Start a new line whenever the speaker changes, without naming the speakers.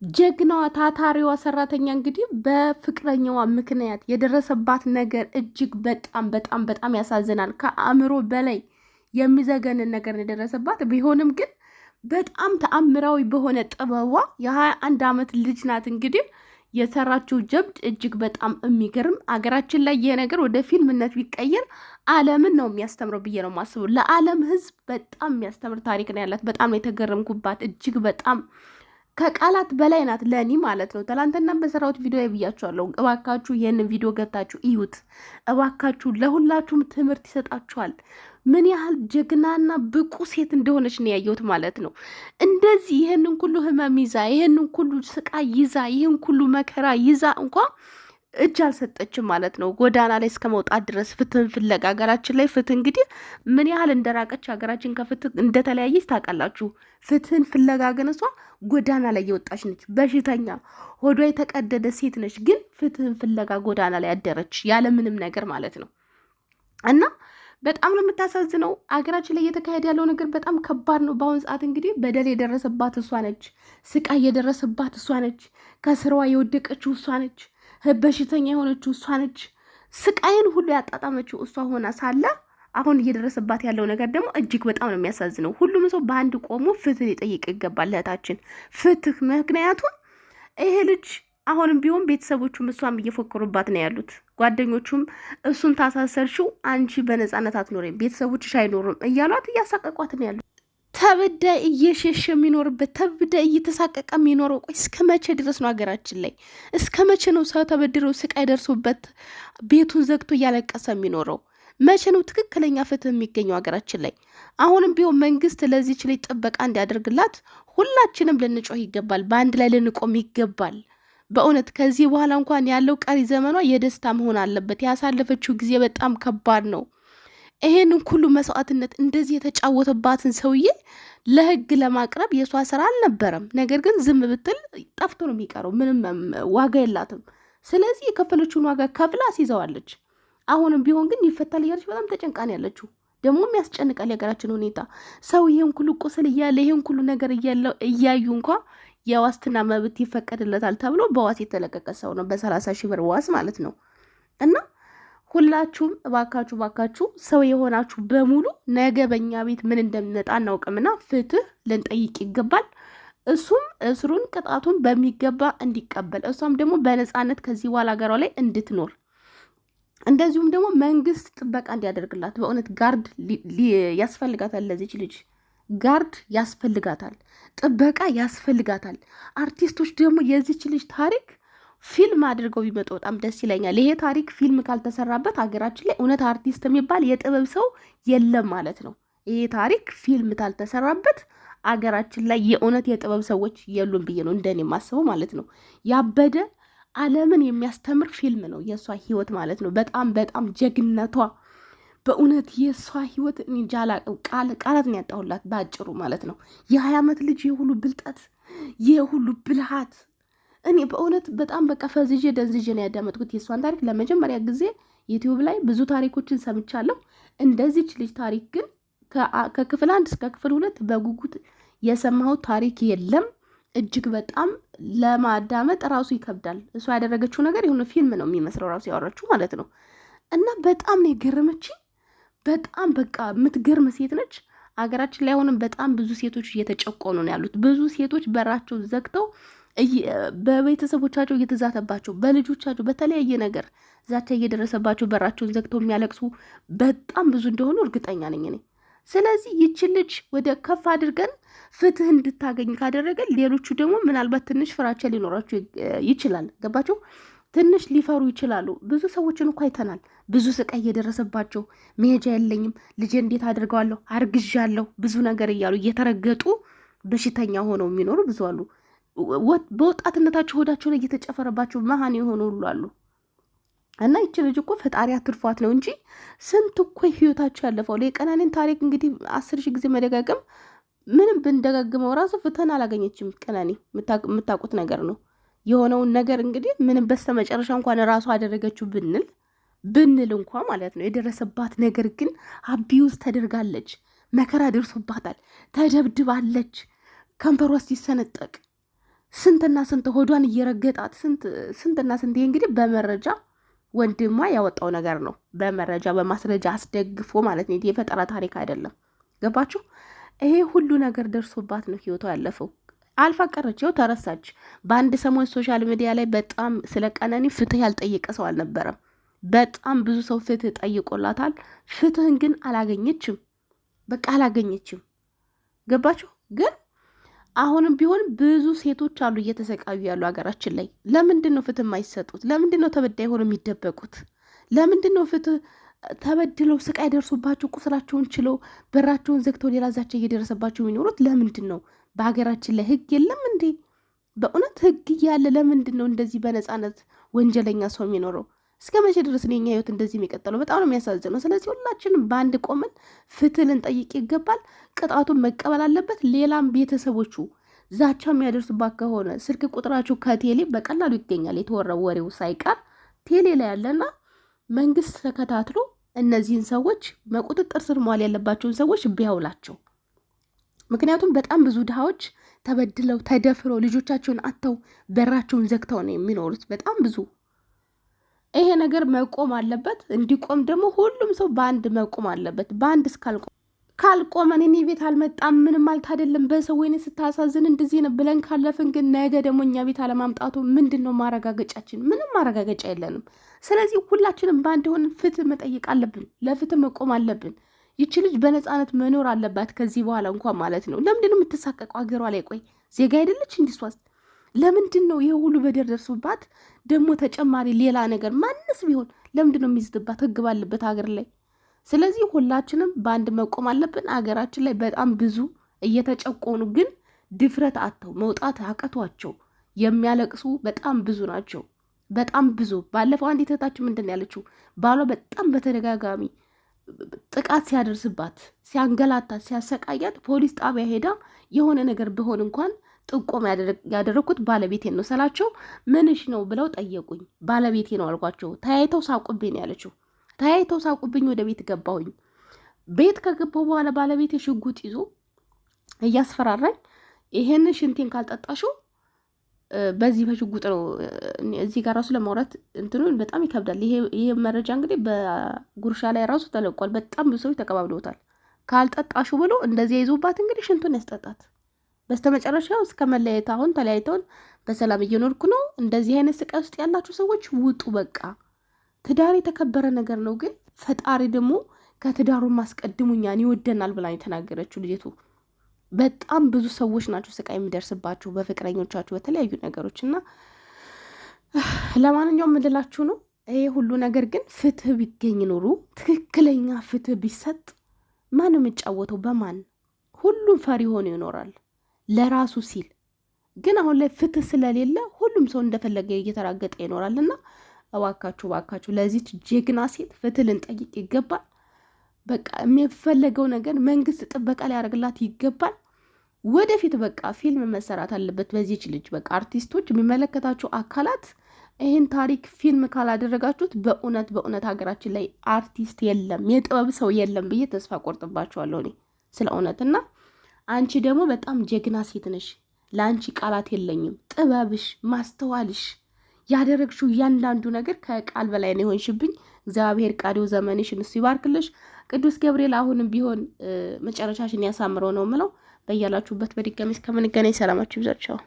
ጀግናዋ ታታሪዋ ሰራተኛ እንግዲህ በፍቅረኛዋ ምክንያት የደረሰባት ነገር እጅግ በጣም በጣም በጣም ያሳዝናል። ከአእምሮ በላይ የሚዘገንን ነገር የደረሰባት ቢሆንም ግን በጣም ተአምራዊ በሆነ ጥበቧ የ21 ዓመት ልጅ ናት። እንግዲህ የሰራችው ጀብድ እጅግ በጣም የሚገርም አገራችን ላይ ይሄ ነገር ወደ ፊልምነት ቢቀየር ዓለምን ነው የሚያስተምረው ብዬ ነው የማስበው። ለዓለም ሕዝብ በጣም የሚያስተምር ታሪክ ነው ያላት። በጣም የተገረምኩባት እጅግ በጣም ከቃላት በላይ ናት ለእኔ ማለት ነው። ትላንትና በሰራሁት ቪዲዮ ብያችኋለሁ። እባካችሁ ይህንን ቪዲዮ ገብታችሁ እዩት እባካችሁ። ለሁላችሁም ትምህርት ይሰጣችኋል። ምን ያህል ጀግናና ብቁ ሴት እንደሆነች ነው ያየሁት ማለት ነው። እንደዚህ ይህንን ሁሉ ህመም ይዛ፣ ይህንን ሁሉ ስቃይ ይዛ፣ ይህን ሁሉ መከራ ይዛ እንኳ እጅ አልሰጠችም ማለት ነው። ጎዳና ላይ እስከ መውጣት ድረስ ፍትህን ፍለጋ ሀገራችን ላይ ፍትህ እንግዲህ ምን ያህል እንደራቀች ሀገራችን ከፍትህ እንደተለያየች ታውቃላችሁ። ፍትህን ፍለጋ ግን እሷ ጎዳና ላይ የወጣች ነች። በሽተኛ ሆዷ የተቀደደ ሴት ነች፣ ግን ፍትህን ፍለጋ ጎዳና ላይ ያደረች ያለምንም ነገር ማለት ነው። እና በጣም ነው የምታሳዝነው። አገራችን ላይ እየተካሄደ ያለው ነገር በጣም ከባድ ነው። በአሁን ሰዓት እንግዲህ በደል የደረሰባት እሷ ነች። ስቃይ የደረሰባት እሷ ነች። ከስራዋ የወደቀችው እሷ ነች። በሽተኛ የሆነችው እሷ ነች። ስቃይን ሁሉ ያጣጣመችው እሷ ሆና ሳለ አሁን እየደረሰባት ያለው ነገር ደግሞ እጅግ በጣም ነው የሚያሳዝነው። ሁሉም ሰው በአንድ ቆሞ ፍትህ ሊጠይቅ ይገባል። እህታችን ፍትህ። ምክንያቱም ይሄ ልጅ አሁንም ቢሆን ቤተሰቦቹም እሷም እየፎከሩባት ነው ያሉት። ጓደኞቹም እሱን ታሳሰርሽው አንቺ በነፃነት አትኖሪም፣ ቤተሰቦችሽ አይኖሩም እያሏት እያሳቀቋት ነው ያሉት። ተበዳይ እየሸሸ የሚኖርበት ተበዳይ እየተሳቀቀ የሚኖረው ቆይ እስከ መቼ ድረስ ነው? ሀገራችን ላይ እስከ መቼ ነው ሰው ተበድረው ስቃይ ደርሶበት ቤቱን ዘግቶ እያለቀሰ የሚኖረው? መቼ ነው ትክክለኛ ፍትህ የሚገኘው ሀገራችን ላይ? አሁንም ቢሆን መንግስት ለዚች ልጅ ጥበቃ እንዲያደርግላት ሁላችንም ልንጮህ ይገባል። በአንድ ላይ ልንቆም ይገባል። በእውነት ከዚህ በኋላ እንኳን ያለው ቀሪ ዘመኗ የደስታ መሆን አለበት። ያሳለፈችው ጊዜ በጣም ከባድ ነው። ይሄንን ሁሉ መስዋዕትነት እንደዚህ የተጫወተባትን ሰውዬ ለህግ ለማቅረብ የሷ ስራ አልነበረም። ነገር ግን ዝም ብትል ጠፍቶ ነው የሚቀረው። ምንም ዋጋ የላትም። ስለዚህ የከፈለችውን ዋጋ ከፍላ አስይዘዋለች። አሁንም ቢሆን ግን ይፈታል እያለች በጣም ተጨንቃን ያለችው ደግሞ የሚያስጨንቃል የሀገራችን ሁኔታ። ሰው ይሄን ሁሉ ቁስል እያለ ይሄን ሁሉ ነገር እያዩ እንኳ የዋስትና መብት ይፈቀድለታል ተብሎ በዋስ የተለቀቀ ሰው ነው። በ30,000 ብር ዋስ ማለት ነው። እና ሁላችሁም እባካችሁ ሰው የሆናችሁ በሙሉ ነገ በእኛ ቤት ምን እንደሚመጣ አናውቅምና ፍትህ ልንጠይቅ ይገባል። እሱም እስሩን ቅጣቱን በሚገባ እንዲቀበል፣ እሷም ደግሞ በነፃነት ከዚህ በኋላ ሀገሯ ላይ እንድትኖር፣ እንደዚሁም ደግሞ መንግስት ጥበቃ እንዲያደርግላት። በእውነት ጋርድ ያስፈልጋታል። ለዚች ልጅ ጋርድ ያስፈልጋታል፣ ጥበቃ ያስፈልጋታል። አርቲስቶች ደግሞ የዚች ልጅ ታሪክ ፊልም አድርገው ቢመጡ በጣም ደስ ይለኛል። ይሄ ታሪክ ፊልም ካልተሰራበት ሀገራችን ላይ እውነት አርቲስት የሚባል የጥበብ ሰው የለም ማለት ነው። ይሄ ታሪክ ፊልም ካልተሰራበት አገራችን ላይ የእውነት የጥበብ ሰዎች የሉም ብዬ ነው እንደኔ የማስበው ማለት ነው። ያበደ ዓለምን የሚያስተምር ፊልም ነው የእሷ ህይወት ማለት ነው። በጣም በጣም ጀግነቷ በእውነት የእሷ ህይወት እንጃላ ቃላት ነው ያጣሁላት በአጭሩ ማለት ነው። የ20 ዓመት ልጅ የሁሉ ብልጠት የሁሉ ብልሃት እኔ በእውነት በጣም በቃ ፈዝዤ ደንዝዤ ነው ያዳመጥኩት የእሷን ታሪክ። ለመጀመሪያ ጊዜ ዩቲዩብ ላይ ብዙ ታሪኮችን ሰምቻለሁ። እንደዚች ልጅ ታሪክ ግን ከክፍል 1 እስከ ክፍል 2 በጉጉት የሰማሁት ታሪክ የለም። እጅግ በጣም ለማዳመጥ ራሱ ይከብዳል። እሷ ያደረገችው ነገር የሆነ ፊልም ነው የሚመስለው ራሱ ያወራችው ማለት ነው። እና በጣም ነው የገረመችኝ። በጣም በቃ የምትገርም ሴት ነች። አገራችን ላይ አሁንም በጣም ብዙ ሴቶች እየተጨቆኑ ነው ያሉት። ብዙ ሴቶች በራቸው ዘግተው በቤተሰቦቻቸው እየተዛተባቸው፣ በልጆቻቸው በተለያየ ነገር ዛቻ እየደረሰባቸው በራቸውን ዘግተው የሚያለቅሱ በጣም ብዙ እንደሆኑ እርግጠኛ ነኝ እኔ። ስለዚህ ይችን ልጅ ወደ ከፍ አድርገን ፍትህ እንድታገኝ ካደረገን ሌሎቹ ደግሞ ምናልባት ትንሽ ፍራቻ ሊኖራቸው ይችላል። ገባቸው? ትንሽ ሊፈሩ ይችላሉ። ብዙ ሰዎችን እኮ አይተናል። ብዙ ስቃይ እየደረሰባቸው መሄጃ የለኝም፣ ልጄ እንዴት አድርገዋለሁ፣ አርግዣለሁ፣ ብዙ ነገር እያሉ እየተረገጡ በሽተኛ ሆነው የሚኖሩ ብዙ አሉ። በወጣትነታቸው ሆዳቸው ላይ እየተጨፈረባቸው መሀን የሆኑ ሁሉ አሉ። እና ይቺ ልጅ እኮ ፈጣሪ አትርፏት ነው እንጂ ስንት እኮ ህይወታቸው ያለፈው። የቀነኒን ታሪክ እንግዲህ 10,000 ጊዜ መደጋገም ምንም ብንደጋግመው ራሱ ፍትህን አላገኘችም። ቀነኒ የምታውቁት ነገር ነው። የሆነውን ነገር እንግዲህ ምንም በስተመጨረሻ እንኳን ራሱ አደረገችው ብንል እንኳ ማለት ነው። የደረሰባት ነገር ግን አቢውዝ ተደርጋለች፣ መከራ ደርሶባታል፣ ተደብድባለች፣ ከንፈሯ ሲሰነጠቅ ስንትና ስንት ሆዷን እየረገጣት ስንትና ስንት። ይሄ እንግዲህ በመረጃ ወንድሟ ያወጣው ነገር ነው። በመረጃ በማስረጃ አስደግፎ ማለት ነው። የፈጠራ ታሪክ አይደለም። ገባችሁ? ይሄ ሁሉ ነገር ደርሶባት ነው ህይወቷ ያለፈው። አልፈቀረች፣ ይኸው ተረሳች። በአንድ ሰሞን ሶሻል ሚዲያ ላይ በጣም ስለ ቀነኒ ፍትህ ያልጠየቀ ሰው አልነበረም። በጣም ብዙ ሰው ፍትህ ጠይቆላታል። ፍትህን ግን አላገኘችም። በቃ አላገኘችም። ገባችሁ? ግን አሁንም ቢሆን ብዙ ሴቶች አሉ እየተሰቃዩ ያሉ ሀገራችን ላይ። ለምንድን ነው ፍትህ የማይሰጡት? ለምንድን ነው ተበዳይ ሆነው የሚደበቁት? ለምንድን ነው ፍትህ ተበድለው ስቃይ ደርሶባቸው ቁስላቸውን ችለው በራቸውን ዘግተው ሌላ ዛቻ እየደረሰባቸው የሚኖሩት? ለምንድን ነው? በሀገራችን ላይ ህግ የለም እንዴ? በእውነት ህግ እያለ ለምንድን ነው እንደዚህ በነፃነት ወንጀለኛ ሰው የሚኖረው? እስከ መቼ ድረስ ነው የኛ ህይወት እንደዚህ የሚቀጥለው? በጣም ነው የሚያሳዝነው። ስለዚህ ሁላችንም በአንድ ቆመን ፍትህ ልንጠይቅ ይገባል። ቅጣቱን መቀበል አለበት። ሌላም ቤተሰቦቹ ዛቻ የሚያደርሱባት ከሆነ ስልክ ቁጥራችሁ ከቴሌ በቀላሉ ይገኛል። የተወራው ወሬው ሳይቀር ቴሌ ላይ ያለና መንግስት ተከታትሎ እነዚህን ሰዎች በቁጥጥር ስር መዋል ያለባቸውን ሰዎች ቢያውላቸው። ምክንያቱም በጣም ብዙ ድሃዎች ተበድለው ተደፍረው ልጆቻቸውን አጥተው በራቸውን ዘግተው ነው የሚኖሩት። በጣም ብዙ። ይሄ ነገር መቆም አለበት። እንዲቆም ደግሞ ሁሉም ሰው በአንድ መቆም አለበት። በአንድ ካልቆመን እኔ ቤት አልመጣም ምንም ማለት አይደለም። በሰው ወይኔ ስታሳዝን እንደዚህ ነው ብለን ካለፍን ግን ነገ ደግሞ እኛ ቤት አለማምጣቱ ምንድን ነው ማረጋገጫችን? ምንም ማረጋገጫ የለንም። ስለዚህ ሁላችንም በአንድ ሆነን ፍትህ መጠየቅ አለብን። ለፍትህ መቆም አለብን። ይቺ ልጅ በነፃነት መኖር አለባት ከዚህ በኋላ እንኳን ማለት ነው። ለምንድን ነው የምትሳቀቀው ሀገሯ ላይ? ቆይ ዜጋ አይደለች እንዲሷስ? ለምንድን ነው ይሄ ሁሉ በደል ደርሶባት ደግሞ ተጨማሪ ሌላ ነገር ማንስ ቢሆን ለምንድን ነው የሚይዝባት ህግ ባለበት ሀገር ላይ? ስለዚህ ሁላችንም በአንድ መቆም አለብን። ሀገራችን ላይ በጣም ብዙ እየተጨቆኑ ግን ድፍረት አጥተው መውጣት አቅቷቸው የሚያለቅሱ በጣም ብዙ ናቸው። በጣም ብዙ። ባለፈው አንድ እህታችን ምንድን ነው ያለችው? ባሏ በጣም በተደጋጋሚ ጥቃት ሲያደርስባት፣ ሲያንገላታት፣ ሲያሰቃያት ፖሊስ ጣቢያ ሄዳ የሆነ ነገር ቢሆን እንኳን ጥቆም ያደረኩት ባለቤቴን ነው ስላቸው ምንሽ ነው ብለው ጠየቁኝ። ባለቤቴ ነው አልኳቸው። ተያይተው ሳቁብኝ ነው ያለችው። ተያይተው ሳቁብኝ። ወደ ቤት ገባሁኝ። ቤት ከገባሁ በኋላ ባለቤቴ ሽጉጥ ይዞ እያስፈራራኝ ይሄንን ሽንቴን ካልጠጣሽው በዚህ በሽጉጥ ነው። እዚህ ጋር ራሱ ለማውራት እንትኑን በጣም ይከብዳል። ይሄ መረጃ እንግዲህ በጉርሻ ላይ ራሱ ተለቋል። በጣም ብዙ ሰዎች ተቀባብለውታል። ካልጠጣሹ ብሎ እንደዚህ ይዞባት እንግዲህ ሽንቱን ያስጠጣት። በስተመጨረሻው እስከ መለያየት አሁን ተለያይተውን በሰላም እየኖርኩ ነው። እንደዚህ አይነት ስቃይ ውስጥ ያላችሁ ሰዎች ውጡ። በቃ ትዳር የተከበረ ነገር ነው። ግን ፈጣሪ ደግሞ ከትዳሩ ማስቀድሙኛን ይወደናል ብላ የተናገረችው ልጅቱ። በጣም ብዙ ሰዎች ናቸው ስቃይ የሚደርስባቸው በፍቅረኞቻቸው በተለያዩ ነገሮች እና ለማንኛውም ምንላችሁ ነው ይሄ ሁሉ ነገር ግን ፍትህ ቢገኝ ኖሩ ትክክለኛ ፍትህ ቢሰጥ ማን የሚጫወተው በማን? ሁሉም ፈሪ ሆኖ ይኖራል ለራሱ ሲል። ግን አሁን ላይ ፍትህ ስለሌለ ሁሉም ሰው እንደፈለገ እየተራገጠ ይኖራልና እባካችሁ ለዚች ጀግና ሴት ፍትህ ልንጠይቅ ይገባል። በቃ የሚፈለገው ነገር መንግስት ጥበቃ ሊያደርግላት ይገባል። ወደፊት በቃ ፊልም መሰራት አለበት በዚች ልጅ። በቃ አርቲስቶች፣ የሚመለከታቸው አካላት ይህን ታሪክ ፊልም ካላደረጋችሁት በእውነት ሀገራችን ላይ አርቲስት የለም፣ የጥበብ ሰው የለም ብዬ ተስፋ ቆርጥባችኋለሁ እኔ ስለ እውነትና አንቺ ደግሞ በጣም ጀግና ሴት ነሽ። ለአንቺ ቃላት የለኝም። ጥበብሽ፣ ማስተዋልሽ፣ ያደረግሽው እያንዳንዱ ነገር ከቃል በላይ ነው የሆንሽብኝ። እግዚአብሔር ቀሪው ዘመንሽን እሱ ይባርክልሽ። ቅዱስ ገብርኤል አሁንም ቢሆን መጨረሻሽን ያሳምረው ነው የምለው። በያላችሁበት በድጋሚ እስከምንገናኝ ሰላማችሁ ይብዛችሁ።